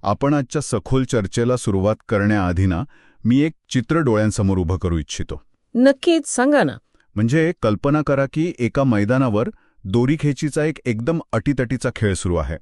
आपण आजच्या सखोल चर्चेला सुरुवात करण्याआधी ना मी एक चित्र डोळ्यांसमोर उभं करू इच्छितो. नक्कीच, सांगा ना. म्हणजे कल्पना करा की एका मैदानावर दोरीखेचीचा एक एकदम अटीतटीचा खेळ सुरू आहे.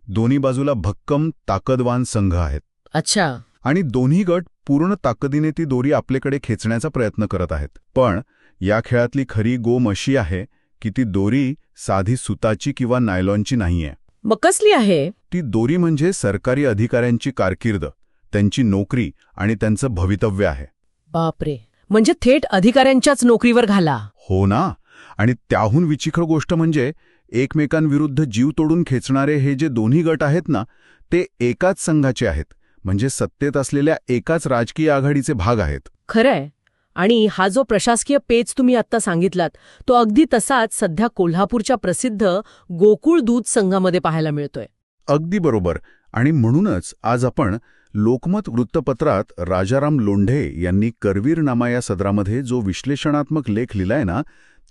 दोन्ही बाजूला भक्कम ताकदवान संघ आहेत. अच्छा. आणि दोन्ही गट पूर्ण ताकदीने ती दोरी आपल्याकडे खेचण्याचा प्रयत्न करत आहेत. पण या खेळातली खरी गोम अशी आहे की ती दोरी साधी सुताची किंवा नायलॉनची नाहीये. मग कसली आहे? ती दोरी म्हणजे सरकारी अधिकाऱ्यांची कारकीर्द, त्यांची नोकरी आणि त्यांचं भवितव्य आहे. बापरे, म्हणजे थेट अधिकाऱ्यांच्याच नोकरीवर घाला. हो ना. आणि त्याहून विचित्र गोष्ट म्हणजे एकमेकांविरुद्ध जीव तोडून खेचणारे हे जे दोन्ही गट आहेत ना, ते एकाच संघाचे आहेत. म्हणजे सत्तेत असलेल्या एकाच राजकीय आघाडीचे भाग आहेत. खरंय. आणि हा जो प्रशासकीय पेच तुम्ही आत्ता सांगितलात, तो अगदी तसाच सध्या कोल्हापूरच्या प्रसिद्ध गोकुळ दूध संघामध्ये पाहायला मिळतोय. अगदी बरोबर. आणि म्हणूनच आज आपण लोकमत वृत्तपत्रात राजाराम लोंढे यांनी करवीर नामा या सदरामध्ये जो विश्लेषणात्मक लेख लिहिलाय ना,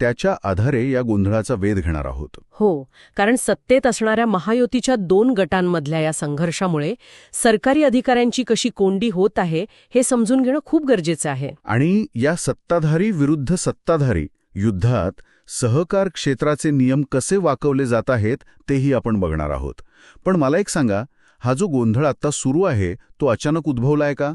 त्याच्या आधारे या गोंधळाचा वेध घेणार आहोत. हो, कारण सत्तेत असणाऱ्या महायुतीच्या 2 गटांमधल्या या संघर्षामुळे सरकारी अधिकाऱ्यांची कशी कोंडी होत आहे हे समजून घेणं खूप गरजेचं आहे. आणि या सत्ताधारी विरुद्ध सत्ताधारी युद्धात सहकार क्षेत्राचे नियम कसे वाकवले जात आहेत तेही आपण बघणार आहोत. पण मला एक सांगा, हा जो गोंधळ आता सुरू आहे तो अचानक उद्भवलाय का?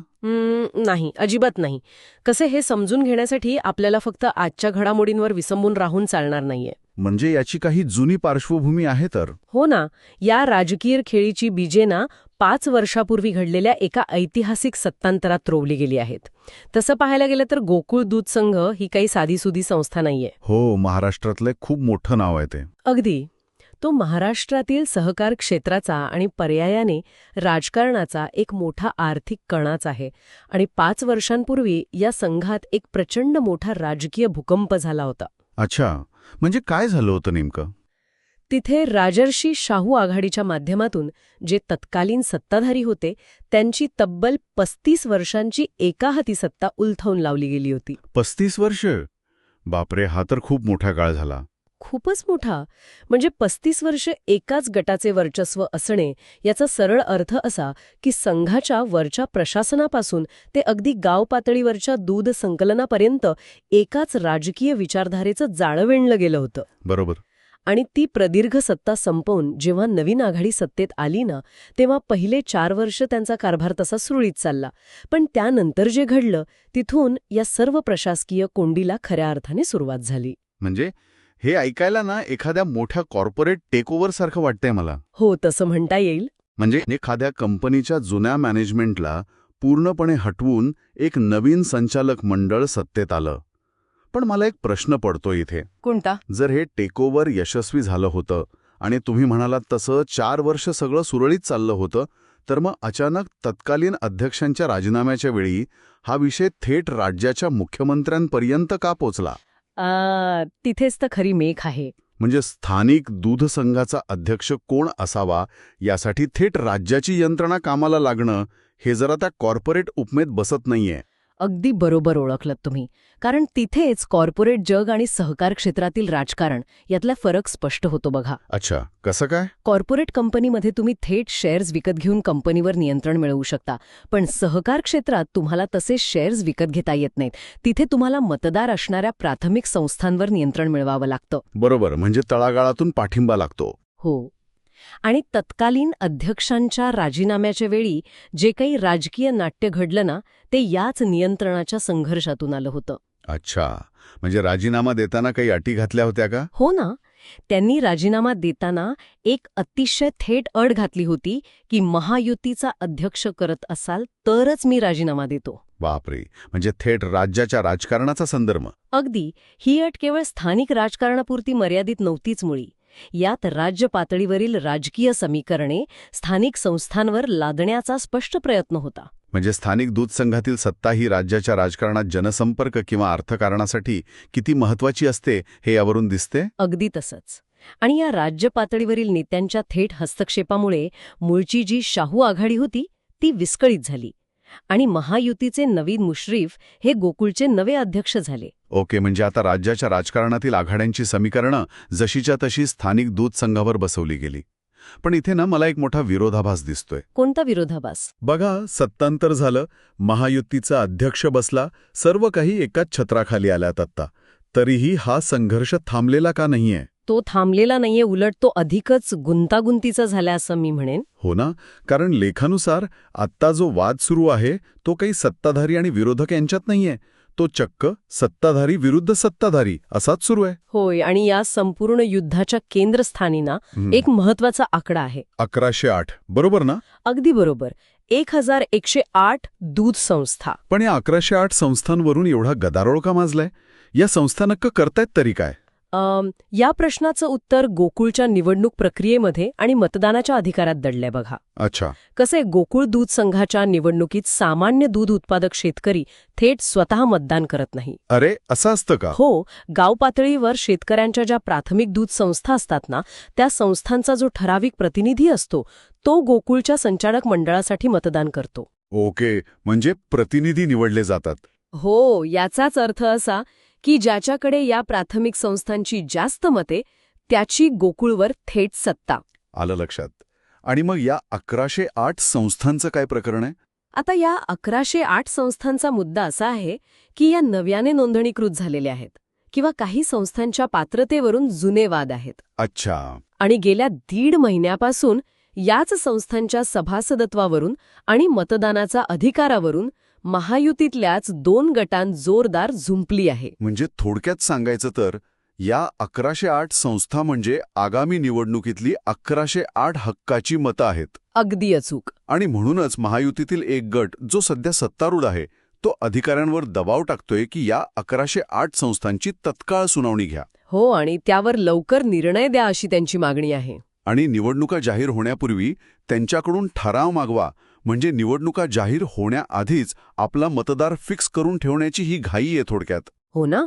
नाही, अजिबात नाही. कसे हे समजून घेण्यासाठी आपल्याला फक्त आजच्या घडामोडींवर विसंबून राहून चालणार नाहीये. म्हणजे याची काही जुनी पार्श्वभूमी आहे तर? हो ना. या राजकीय खेळीची बीजे ना 5 वर्षापूर्वी घडलेल्या एका ऐतिहासिक सत्तांतरात रोवली गेली आहेत. तसं पाहायला गेलं तर गोकुळ दूध संघ ही काही साधीसुधी संस्था नाहीये. हो, महाराष्ट्रातलं खूप मोठं नाव आहे ते. अगदी. तो महाराष्ट्रातील सहकार क्षेत्राचा आणि पर्यायाने राजकारणाचा एक मोठा आर्थिक कणाच आहे. आणि 5 वर्षांपूर्वी या संघात एक प्रचंड मोठा राजकीय भूकंप झाला होता. अच्छा, म्हणजे काय झालं होतं नेमकं? तिथे राजर्षी शाहू आघाडीच्या माध्यमातून जे तत्कालीन सत्ताधारी होते त्यांची तब्बल 35 वर्षांची एकाहाती सत्ता उलथवून लावली गेली होती. 35 वर्ष? बापरे, हा तर खूप मोठा काळ झाला. खूपच मोठा. म्हणजे 35 वर्ष एकाच गटाचे वर्चस्व असणे याचा सरळ अर्थ असा की संघाच्या वरच्या प्रशासनापासून ते अगदी गाव पातळीवरच्या दूध संकलनापर्यंत एकाच राजकीय विचारधारेचं जाळं विणलं गेलं होतं. बरोबर. आणि ती प्रदीर्घ सत्ता संपवून जेव्हा नवीन आघाडी सत्तेत आली ना, तेव्हा पहिले 4 वर्ष त्यांचा कारभार तसा सुरळीत चालला. पण त्यानंतर जे घडलं तिथून या सर्व प्रशासकीय कोंडीला खऱ्या अर्थाने सुरुवात झाली. म्हणजे हे ऐकायला ना एखाद्या मोठ्या कॉर्पोरेट टेकओव्हर सारखं वाटतंय मला. हो, तसं म्हणता येईल. म्हणजे एखाद्या कंपनीच्या जुन्या मॅनेजमेंटला पूर्णपणे हटवून एक नवीन संचालक मंडळ सत्तेत आलं. पण मला एक प्रश्न पडतो इथे. कोणता? जर हे टेकओव्हर यशस्वी झालं होतं आणि तुम्ही म्हणालात तसं 4 वर्ष सगळं सुरळीत चाललं होतं, तर मग अचानक तत्कालीन अध्यक्षांच्या राजीनाम्याच्या वेळी हा विषय थेट राज्याच्या मुख्यमंत्र्यांपर्यंत का पोचला? तिथेच तर खरी मेख आहे. म्हणजे स्थानिक दूध संघाचा अध्यक्ष कोण असावा यासाठी थेट राज्याची यंत्रणा कामाला लागणं हे जरा त्या कॉर्पोरेट उपमेत बसत नाहीये. अगदी बरोबर ओळखलत तुम्ही. कारण तिथेच कॉर्पोरेट जग आणि सहकार क्षेत्रातील राजकारण यातला फरक स्पष्ट होतो बघा. अच्छा, कसं काय? कॉर्पोरेट कंपनीमध्ये तुम्ही थेट शेअर्स विकत घेऊन कंपनीवर नियंत्रण मिळवू शकता. पण सहकार क्षेत्रात तुम्हाला तसे शेअर्स विकत घेता येत नाहीत. तिथे तुम्हाला मतदार असणाऱ्या प्राथमिक संस्थांवर नियंत्रण मिळवावं लागतं. बरोबर, म्हणजे तळागाळातून पाठिंबा लागतो. हो. आणि तत्कालीन अध्यक्षांच्या राजीनाम्याच्या वेळी जे काही राजकीय नाट्य घडलं ना, ते याच नियंत्रणाच्या संघर्षातून आलं होतं. अच्छा, म्हणजे राजीनामा देताना काही अटी घातल्या होत्या का? हो ना. त्यांनी राजीनामा देताना एक अतिशय थेट अट घातली होती की महायुतीचा अध्यक्ष करत असाल तरच मी राजीनामा देतो. बापरे, म्हणजे थेट राज्याच्या राजकारणाचा संदर्भ. अगदी. ही अट केवळ स्थानिक राजकारणापुरती मर्यादित नव्हतीच मुळी. यात राज्य पातळीवरील राजकीय समीकरणे स्थानिक संस्थांवर लादण्याचा स्पष्ट प्रयत्न होता. म्हणजे स्थानिक दूध संघातील सत्ता ही राज्याच्या राजकारणात जनसंपर्क किंवा अर्थकारणासाठी किती महत्वाची असते हे यावरून दिसते. अगदी तसंच. आणि या राज्य पातळीवरील नेत्यांच्या थेट हस्तक्षेपामुळे मूळची जी शाहू आघाडी होती ती विस्कळीत झाली आणि महायुतीचे नवीन मुश्रीफ हे गोकुळचे नवे अध्यक्ष झाले. ओके, म्हणजे आता राज्याच्या राजकारणातील आघाड्यांची समीकरणं जशीच्या तशी स्थानिक दूध संघावर बसवली गेली. पण इथे ना मला एक मोठा विरोधाभास दिसतोय. कोणता विरोधाभास? बघा, सत्तांतर झालं, महायुतीचा अध्यक्ष बसला, सर्व काही एकाच छत्राखाली आल्यात आत्ता. तरीही हा संघर्ष थांबलेला का नाहीये? तो थांबलेला नाहीये, उलट तो अधिकच गुंतागुंतीचा झाला असं मी म्हणेन. हो ना, कारण लेखानुसार आत्ता जो वाद सुरू आहे तो काही सत्ताधारी आणि विरोधक यांच्यात नाहीये. तो चक्क सत्ताधारी विरुद्ध सत्ताधारी असाच सुरू आहे. होय, आणि या संपूर्ण युद्धाच्या केंद्रस्थानी ना एक महत्वाचा आकडा आहे. 1108, बरोबर ना? अगदी बरोबर. 1108 दूध संस्था. पण या 1108 संस्थांवरून एवढा गदारोळ का माजलाय? या संस्था नक्क करतायत तरी काय? या प्रश्नाचं उत्तर गोकुळच्या निवडणूक प्रक्रियेमध्ये आणि मतदानाच्या अधिकारात दडलंय बघा. अच्छा. कसे गोकुळ दूध संघाच्या निवडणुकीत सामान्य दूध उत्पादक शेतकरी थेट स्वतः मतदान करत नाही. अरे, असं असतं का? हो, गाव पातळीवर शेतकऱ्यांच्या ज्या प्राथमिक दूध संस्था असतात ना, त्या संस्थांचा जो ठराविक प्रतिनिधी असतो तो गोकुळच्या संचालक मंडळासाठी मतदान करतो. ओके, म्हणजे प्रतिनिधी निवडले जातात. हो, याचाच अर्थ असा की ज्याच्याकडे या प्राथमिक संस्थांची जास्त मते त्याची गोकुळवर थेट सत्ता. आलं लक्षात. आणि मग या 1108 संस्थांचं काय प्रकरण आहे? आता या 1108 संस्थांचा मुद्दा असा आहे की या नव्याने नोंदणीकृत झालेल्या आहेत किंवा काही संस्थांच्या पात्रतेवरून जुने वाद आहेत. अच्छा. आणि गेल्या 1.5 महिन्यापासून याच संस्थांच्या सभासदत्वावरून आणि मतदानाचा अधिकारावरून महायुतीतल्याच 2 गटांत जोरदार झुंपली आहे. म्हणजे थोडक्यात सांगायचं तर या 1108 संस्था म्हणजे आगामी निवडणुकीतली 1108 हक्काची मतं आहेत. अगदी अचूक. आणि म्हणूनच महायुतीतील एक गट जो सध्या सत्तारूढ आहे तो अधिकाऱ्यांवर दबाव टाकतोय की या 1108 संस्थांची तत्काळ सुनावणी घ्या. हो, आणि त्यावर लवकर निर्णय द्या अशी त्यांची मागणी आहे. आणि निवडणुका जाहीर होण्यापूर्वी त्यांच्याकडून ठराव मागवा, म्हणजे निवडणुका जाहीर होण्याआधीच आपला मतदार फिक्स करून ठेवण्याची ही घाई आहे थोडक्यात. हो ना.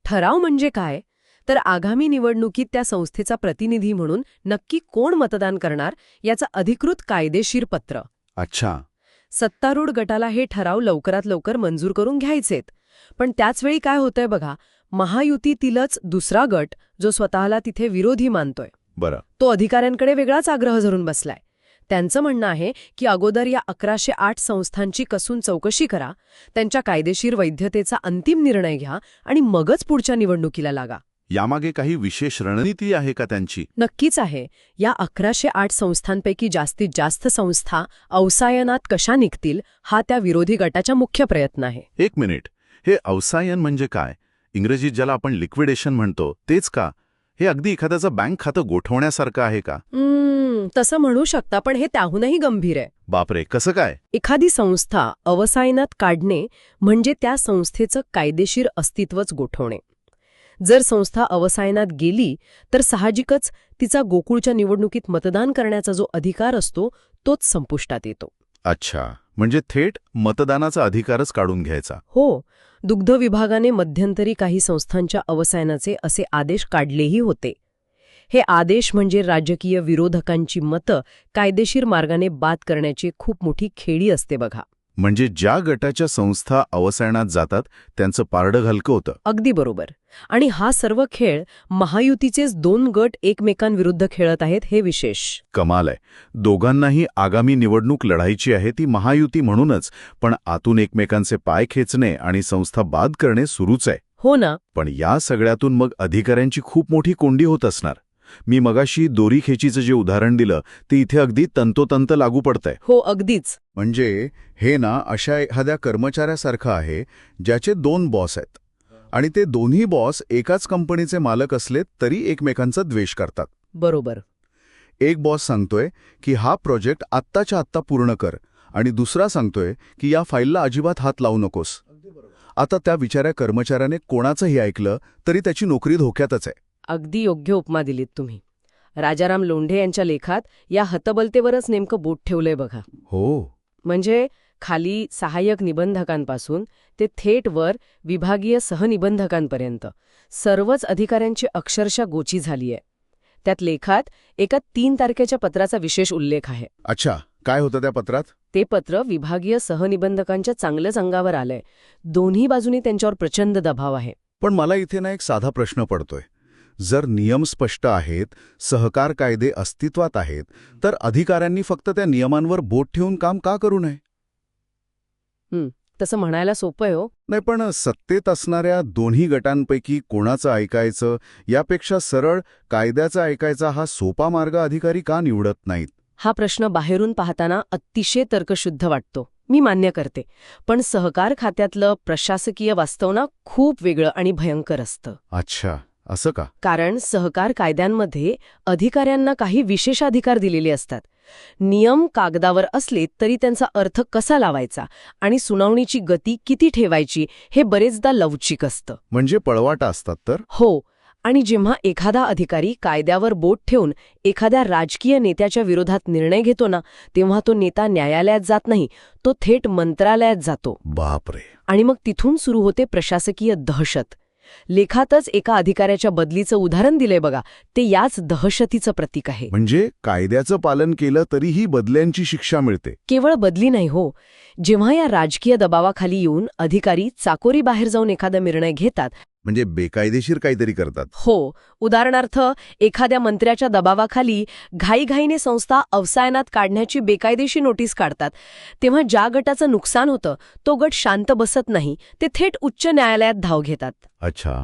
ठराव म्हणजे काय? तर आगामी निवडणुकीत त्या संस्थेचा प्रतिनिधी म्हणून नक्की कोण मतदान करणार याचं अधिकृत कायदेशीर पत्र. अच्छा. सत्तारूढ गटाला हे ठराव लवकरात लवकर मंजूर करून घ्यायचेत. पण त्याचवेळी काय होतंय बघा, महायुतीतीलच दुसरा गट जो स्वतःला तिथे विरोधी मानतोय, बरं, तो अधिकाऱ्यांकडे वेगळाच आग्रह धरून बसलाय. त्यांचं म्हणणं आहे की अगोदर या 1108 संस्थांची कसून चौकशी करा, त्यांच्या कायदेशीर वैधतेचा अंतिम निर्णय घ्या आणि मगच पुढच्या निवडणुकीला लागा. यामागे काही विशेष रणनीती आहे का त्यांची? नक्कीच आहे. या 1108 संस्थांपैकी जास्तीत जास्त संस्था अवसायनात कशा निघतील हा त्या विरोधी गटाचा मुख्य प्रयत्न आहे. एक मिनिट, हे अवसायन म्हणजे काय? इंग्रजीत ज्याला आपण लिक्विडेशन म्हणतो तेच का? हे अगदी एखाद्याचं बँक खातं गोठवण्यासारखं आहे का? तसं म्हणू शकता, पण हे त्याहूनही गंभीर आहे. बापरे, कसं काय? एखादी संस्था अवसायनात काढणे म्हणजे त्या संस्थेचं कायदेशीर अस्तित्वच गोठवणे. जर संस्था अवसायनात गेली तर साहजिकच तिचा गोकुळच्या निवडणुकीत मतदान करण्याचा जो अधिकार असतो तोच संपुष्टात येतो. अच्छा, म्हणजे थेट मतदानाचा अधिकारच काढून घ्यायचा. हो, दुग्ध विभागाने मध्यंतरी काही संस्थांच्या अवसायनाचे असे आदेश काढलेही होते. हे आदेश म्हणजे राजकीय विरोधकांची मतं कायदेशीर मार्गाने बाद करण्याची खूप मोठी खेळी असते बघा. म्हणजे ज्या गटाच्या संस्था अवसायनात जातात त्यांचं पारडं हलकं होतं. अगदी बरोबर. आणि हा सर्व खेळ महायुतीचेच 2 गट एकमेकांविरुद्ध खेळत आहेत हे विशेष. कमाल आहे. दोघांनाही आगामी निवडणूक लढायची आहे, ती महायुती म्हणूनच, पण आतून एकमेकांचे पाय खेचणे आणि संस्था बाद करणे सुरूच आहे. हो ना. पण या सगळ्यातून मग अधिकाऱ्यांची खूप मोठी कोंडी होत असणार. मी मगाशी दोरी खेचीचं जे उदाहरण दिलं ते इथे अगदी तंतोतंत लागू पडतंय. हो, अगदीच. म्हणजे हे ना अशा एखाद्या कर्मचाऱ्यासारखं आहे ज्याचे 2 बॉस आहेत आणि ते दोन्ही बॉस एकाच कंपनीचे मालक असले तरी एकमेकांचा द्वेष करतात. बरोबर. एक बॉस सांगतोय की हा प्रोजेक्ट आत्ताच्या आत्ता पूर्ण कर आणि दुसरा सांगतोय की या फाईलला अजिबात हात लावू नकोस. आता त्या विचाऱ्या कर्मचाऱ्याने कोणाचंही ऐकलं तरी त्याची नोकरी धोक्यातच आहे. अगदी योग्य उपमा दिलीत तुम्ही. राजाराम लोंढे यांच्या लेखात या हतबलतेवरच नेमकं बोट ठेवलंय बघा. हो. म्हणजे खाली सहाय्यक निबंधकांपासून ते थेट वर विभागीय सहनिबंधकांपर्यंत सर्वच अधिकाऱ्यांची अक्षरशः गोची झालीय. त्यात लेखात एका 3 तारखेच्या पत्राचा विशेष उल्लेख आहे. अच्छा, काय होतं त्या पत्रात? ते पत्र विभागीय सहनिबंधकांच्या चांगल्याच अंगावर आलंय. दोन्ही बाजूनी त्यांच्यावर प्रचंड दबाव आहे. पण मला इथे ना एक साधा प्रश्न पडतोय. जर नियम स्पष्ट आहेत, सहकार कायदे अस्तित्वात आहेत, तर अधिकाऱ्यांनी फक्त त्या नियमांवर बोट ठेवून काम का करू नये? तसं म्हणायला सोपं आहे हो. नाही, पण सत्तेत असणाऱ्या दोन्ही गटांपैकी कोणाचं ऐकायचं यापेक्षा सरळ कायद्याचा ऐकायचा हा सोपा मार्ग अधिकारी का निवडत नाहीत? हा प्रश्न बाहेरून पाहताना अतिशय तर्कशुद्ध वाटतो, मी मान्य करते. पण सहकार खात्यातलं प्रशासकीय वास्तव ना खूप वेगळं आणि भयंकर असतं. अच्छा, असं का? कारण सहकार कायद्यांमध्ये अधिकाऱ्यांना काही विशेष अधिकार दिलेले असतात. नियम कागदावर असले तरी त्यांचा अर्थ कसा लावायचा आणि सुनावणीची गती किती ठेवायची हे बरेचदा लवचिक असतं. म्हणजे पळवाटा असतात तर? हो. आणि जेव्हा एखादा अधिकारी कायद्यावर बोट ठेवून एखाद्या राजकीय नेत्याच्या विरोधात निर्णय घेतो ना, तेव्हा तो नेता न्यायालयात जात नाही, तो थेट मंत्रालयात जातो. बापरे. आणि मग तिथून सुरू होते प्रशासकीय दहशत. लेखातच एका अधिकाऱ्याच्या बदलीचं उदाहरण दिलंय बघा, ते याच दहशतीचं प्रतीक आहे. म्हणजे कायद्याचं पालन केलं तरीही बदल्यांची शिक्षा मिळते? केवळ बदली नाही हो. जेव्हा या राजकीय दबावाखाली येऊन अधिकारी चाकोरी बाहेर जाऊन एखादा निर्णय घेतात, म्हणजे बेकायदेशीर काहीतरी करतात. हो. उदाहरणार्थ एखाद्या मंत्र्याच्या दबावाखाली घाईघाईने संस्था अवसायनात काढण्याची बेकायदेशीर नोटीस काढतात, तेव्हा ज्या गटाचं नुकसान होतं तो गट शांत बसत नाही, ते थेट उच्च न्यायालयात धाव घेतात. अच्छा.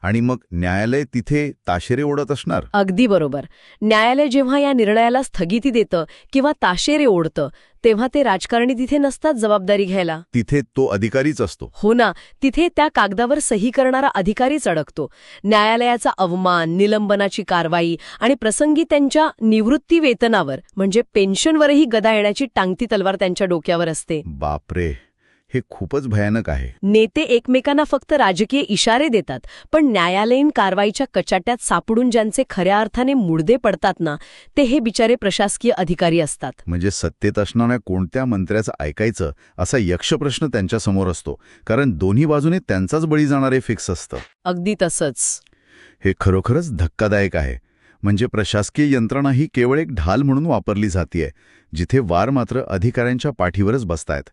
आणि मग न्यायालय तिथे ताशेरे ओढत असणार? अगदी बरोबर. न्यायालय जेव्हा या निर्णयाला स्थगिती देतं किंवा ताशेरे ओढतं, तेव्हा ते राजकारणी तिथे नसतात जबाबदारी घ्यायला. तिथे तो अधिकारीच असतो. हो ना. तिथे त्या कागदावर सही करणारा अधिकारीच अडकतो. न्यायालयाचा अवमान, निलंबनाची कारवाई आणि प्रसंगी त्यांच्या निवृत्ती वेतनावर म्हणजे पेन्शनवरही गदा येण्याची टांगती तलवार त्यांच्या डोक्यावर असते. बापरे, हे खूपच भयानक आहे. नेते एकमेकांना फक्त राजकीय इशारे देतात, पण न्यायालयीन कारवाईच्या कचाट्यात सापडून ज्यांचे खऱ्या अर्थाने मुडदे पडतात ना, ते हे बिचारे प्रशासकीय अधिकारी असतात. म्हणजे सत्तेत असणाऱ्या कोणत्या मंत्र्याचं ऐकायचं असा यक्षप्रश्न त्यांच्यासमोर असतो, कारण दोन्ही बाजूने त्यांचाच बळी जाणारे फिक्स असतं. अगदी तसंच. हे खरोखरच धक्कादायक आहे. म्हणजे प्रशासकीय यंत्रणा ही केवळ एक ढाल म्हणून वापरली जातीये, जिथे वार मात्र अधिकाऱ्यांच्या पाठीवरच बसतायत.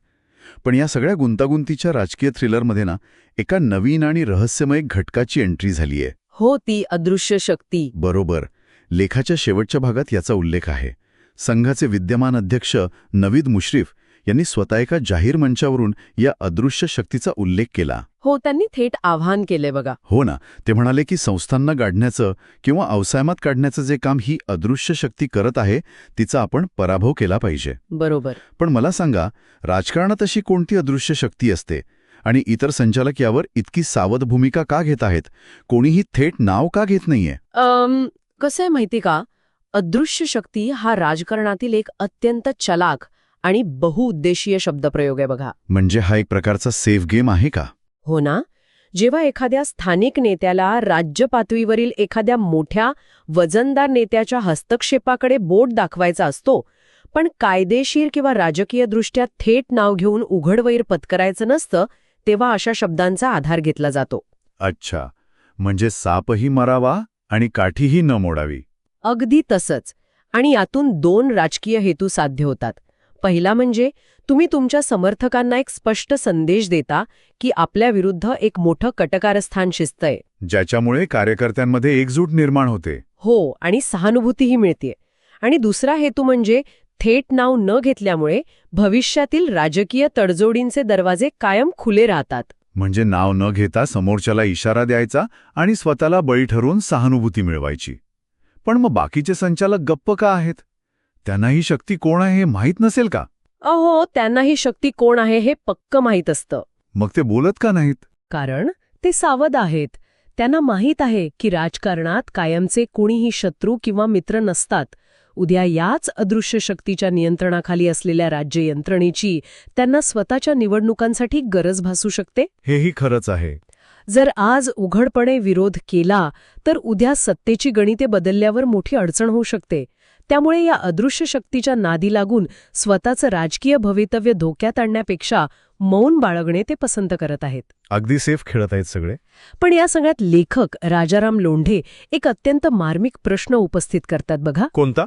पण या सगळ्या गुंतागुंतीच्या राजकीय थ्रिलरमध्ये ना, एका नवीन आणि रहस्यमय घटकाची एंट्री झालीय. हो, ती अदृश्य शक्ती. बरोबर. लेखाच्या शेवटच्या भागात याचा उल्लेख आहे. संघाचे विद्यमान अध्यक्ष नवीद मुश्रीफ यांनी स्वतः एका जाहीर मंचावरून या अदृश्य शक्तीचा उल्लेख केला. हो, त्यांनी थेट आव्हान केले बघा. हो ना. ते म्हणाले की संस्थांना गाडण्याचं किंवा अवसायमात काढण्याचं जे काम ही अदृश्य शक्ती करत आहे, तिचा आपण पराभव केला पाहिजे. बरोबर. पण मला सांगा, राजकारणात अशी कोणती अदृश्य शक्ती असते आणि इतर संचालक यावर इतकी सावध भूमिका का घेत आहेत? कोणीही थेट नाव का घेत नाहीये? कसं आहे माहिती का, अदृश्य शक्ती हा राजकारणातील एक अत्यंत चलाख आणि बहुउद्देशीय शब्दप्रयोग आहे बघा. म्हणजे हा एक प्रकारचा सेफ गेम आहे का? हो ना. जेव्हा एखाद्या स्थानिक नेत्याला राज्य पातळीवरील एखाद्या मोठ्या वजनदार नेत्याच्या हस्तक्षेपाकडे बोट दाखवायचा असतो, पण कायदेशीर किंवा राजकीयदृष्ट्या थेट नाव घेऊन उघडवैर पत्करायचं नसतं, तेव्हा अशा शब्दांचा आधार घेतला जातो. अच्छा. म्हणजे सापही मरावा आणि काठीही न मोडावी. अगदी तसंच. आणि यातून दोन राजकीय हेतू साध्य होतात. पहिला म्हणजे तुम्ही तुमच्या समर्थकांना एक स्पष्ट संदेश देता की आपल्या विरुद्ध एक मोठं कटकारस्थान शिजतंय, ज्याच्यामुळे कार्यकर्त्यांमध्ये एकजूट निर्माण होते. हो, आणि सहानुभूतीही मिळते. आणि दुसरा हेतू म्हणजे थेट नाव न घेतल्यामुळे भविष्यातील राजकीय तडजोडींचे दरवाजे कायम खुले राहतात. म्हणजे नाव न घेता समोरच्याला इशारा द्यायचा आणि स्वतःला बळी ठरवून सहानुभूती मिळवायची. पण मग बाकीचे संचालक गप्प का आहेत? त्यांना ही शक्ती कोण आहे हे माहीत नसेल का? अहो, त्यांना ही शक्ती कोण आहे हे पक्क माहीत असतं. मग ते बोलत का नाहीत? कारण ते सावध आहेत. त्यांना माहीत आहे की राजकारणात कायमचे कोणीही शत्रू किंवा मित्र नसतात. उद्या याच अदृश्य शक्तीच्या नियंत्रणाखाली असलेल्या राज्य यंत्रणेची त्यांना स्वतःच्या निवडणुकांसाठी गरज भासू शकते. हेही खरंच आहे. जर आज उघडपणे विरोध केला तर उद्या सत्तेची गणिते बदलल्यावर मोठी अडचण होऊ शकते. त्यामुळे या अदृश्य शक्तीच्या नादी लागून स्वतःचं राजकीय भवितव्य धोक्यात आणण्यापेक्षा मौन बाळगणे ते पसंत करत आहेत. अगदी सेफ खेळत आहेत सगळे. पण या सगळ्यात लेखक राजाराम लोंढे एक अत्यंत मार्मिक प्रश्न उपस्थित करतात बघा. कोणता?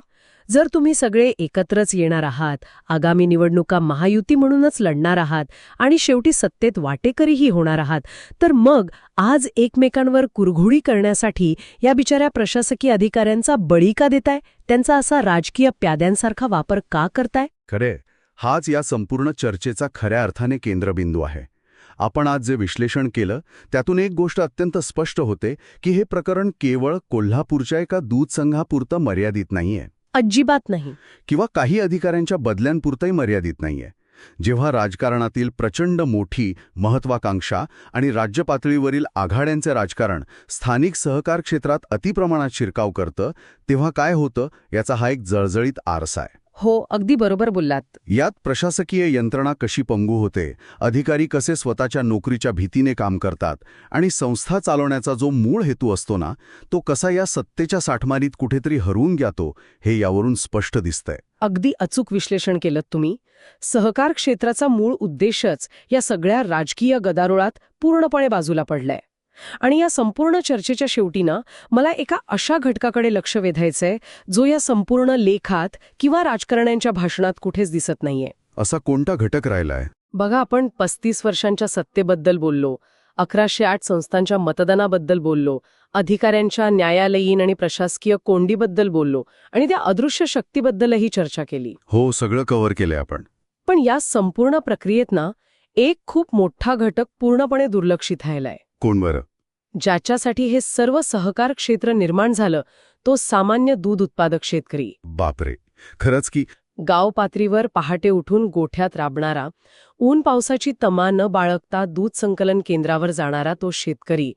जर तुम्ही सगळे एकत्रच येणार आहात, आगामी निवडणुका महायुती म्हणूनच लढणार आहात आणि शेवटी सत्तेत वाटेकरीही होणार आहात, तर मग आज एकमेकांवर कुरघोडी करण्यासाठी या बिचाऱ्या प्रशासकीय अधिकाऱ्यांचा बळी का देताय? त्यांचा असा राजकीय प्याद्यांसारखा वापर का करताय? खरे, हाच या संपूर्ण चर्चेचा खऱ्या अर्थाने केंद्रबिंदू आहे. आपण आज जे विश्लेषण केलं त्यातून एक गोष्ट अत्यंत स्पष्ट होते की हे प्रकरण केवळ कोल्हापूरच्या एका दूध संघापुरतं मर्यादित नाहीये, अजिबात नाही. किंवा काही अधिकाऱ्यांच्या बदल्यांपुरतंही मर्यादित नाहीये. जेव्हा राजकारणातील प्रचंड मोठी महत्वाकांक्षा आणि राज्य पातळीवरील आघाड्यांचे राजकारण स्थानिक सहकार क्षेत्रात अतिप्रमाणात शिरकाव करतं, तेव्हा काय होतं याचा हा एक जळजळीत आरसा आहे. हो, अगदी बरोबर बोललात. यात प्रशासकीय यंत्रणा कशी पंगू होते, अधिकारी कसे स्वतःच्या नोकरीच्या भीतीने काम करतात आणि संस्था चालवण्याचा जो मूळ हेतू असतो ना, तो कसा या सत्तेच्या साठमारीत कुठेतरी हरवून जातो, हे यावरून स्पष्ट दिसतंय. अगदी अचूक विश्लेषण केलं तुम्ही. सहकार क्षेत्राचा मूळ उद्देशच या सगळ्या राजकीय गदारोळात पूर्णपणे बाजूला पडलाय. आणि या संपूर्ण चर्चेच्या शेवटी ना, मला एका अशा घटकाकडे लक्ष वेधायचंय जो या संपूर्ण लेखात किंवा राजकारण्यांच्या भाषणात कुठेच दिसत नाहीये. असा कोणता घटक राहिलाय? बघा, आपण 35 वर्षांच्या सत्तेबद्दल बोललो, 1108 संस्थांच्या मतदानाबद्दल बोललो, अधिकाऱ्यांच्या न्यायालयीन आणि प्रशासकीय कोंडीबद्दल बोललो आणि त्या अदृश्य शक्तीबद्दलही चर्चा केली. हो, सगळं कव्हर केलंय आपण. पण या संपूर्ण प्रक्रियेत ना, एक खूप मोठा घटक पूर्णपणे दुर्लक्षित राहिलाय. कोण बरं? ज्याच्यासाठी हे सर्व सहकार क्षेत्र निर्माण झालं, तो सामान्य दूध उत्पादक शेतकरी. बापरे, खरंच की. गाव पातळीवर पहाटे उठून गोठ्यात राबणारा, ऊन पावसाची तमा न बाळगता दूध संकलन केंद्रावर जाणारा तो शेतकरी.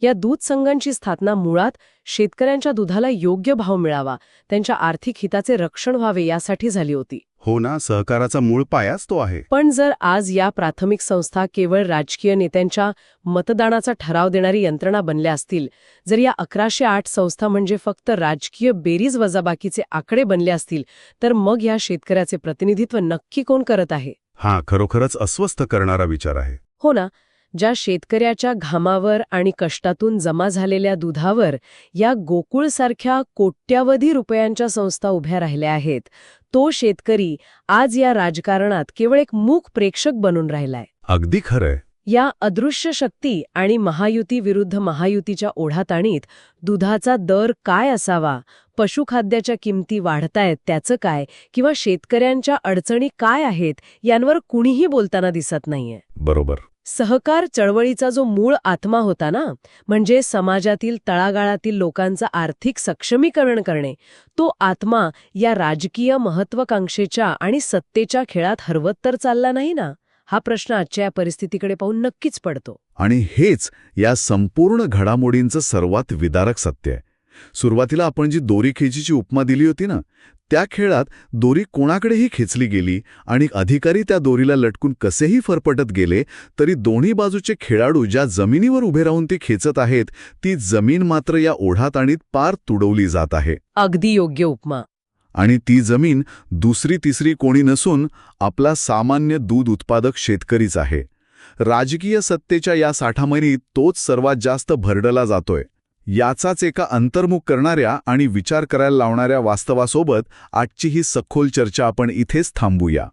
या दूध संघांची स्थापना मुळात शेतकऱ्यांच्या दुधाला योग्य भाव मिळावा, त्यांच्या आर्थिक हिताचे रक्षण व्हावे यासाठी झाली होती. हो ना, सहकाराचा मूळ पायाच तो आहे. पण जर आज या प्राथमिक संस्था केवळ राजकीय नेत्यांच्या मतदानाचा ठराव देणारी यंत्रणा बनल्या असतील, जर या 1108 संस्था म्हणजे फक्त राजकीय बेरीज वजाबाकीचे आकडे बनले असतील, तर मग या शेतकऱ्याचे प्रतिनिधित्व नक्की कोण करत आहे? हा खरोखरच अस्वस्थ करणारा विचार आहे. हो ना, ज्या शेतकऱ्याच्या घामावर आणि कष्टातून जमा झालेल्या दुधावर या गोकुळसारख्या कोट्यावधी रुपयांच्या संस्था उभ्या राहिल्या आहेत, तो शेतकरी आज या राजकारणात केवळ एक मूक प्रेक्षक बनून राहिलाय. अगदी खरंय. या अदृश्य शक्ती आणि महायुती विरुद्ध महायुतीच्या ओढाताणीत दुधाचा दर काय असावा, पशुखाद्याच्या किमती वाढतायत त्याचं काय, किंवा शेतकऱ्यांच्या अडचणी काय आहेत, यांवर कुणीही बोलताना दिसत नाहीये. बरोबर. सहकार चळवळीचा जो मूळ आत्मा होता ना, म्हणजे समाजातील तळागाळातील लोकांचं आर्थिक सक्षमीकरण करणे, तो आत्मा या राजकीय महत्वाकांक्षेच्या आणि सत्तेच्या खेळात हरवत तर चालला नाही ना? हा प्रश्न आजच्या या परिस्थितीकडे पाहून नक्कीच पडतो. आणि हेच या संपूर्ण घडामोडींचं सर्वात विदारक सत्य आहे. सुरुवातीला आपण जी दोरी खेचीची उपमा दिली होती ना, त्या खेळात दोरी कोणाकडेही खेचली गेली आणि अधिकारी त्या दोरीला लटकून कसेही फरफटत गेले तरी दोन्ही बाजूचे खेळाडू ज्या जमिनीवर उभे राहून ती खेचत आहेत, ती जमीन मात्र या ओढाताणीत पार तुडवली जात आहे. अगदी योग्य उपमा. आणि ती जमीन दुसरी तिसरी कोणी नसून आपला सामान्य दूध उत्पादक शेतकरीच आहे. राजकीय सत्तेच्या या साठामरीत तोच सर्वात जास्त भरडला जातोय. याचाच एका अंतर्मुख करणाऱ्या आणि विचार करायला लावणाऱ्या वास्तवासोबत आजची ही सखोल चर्चा आपण इथेच थांबूया.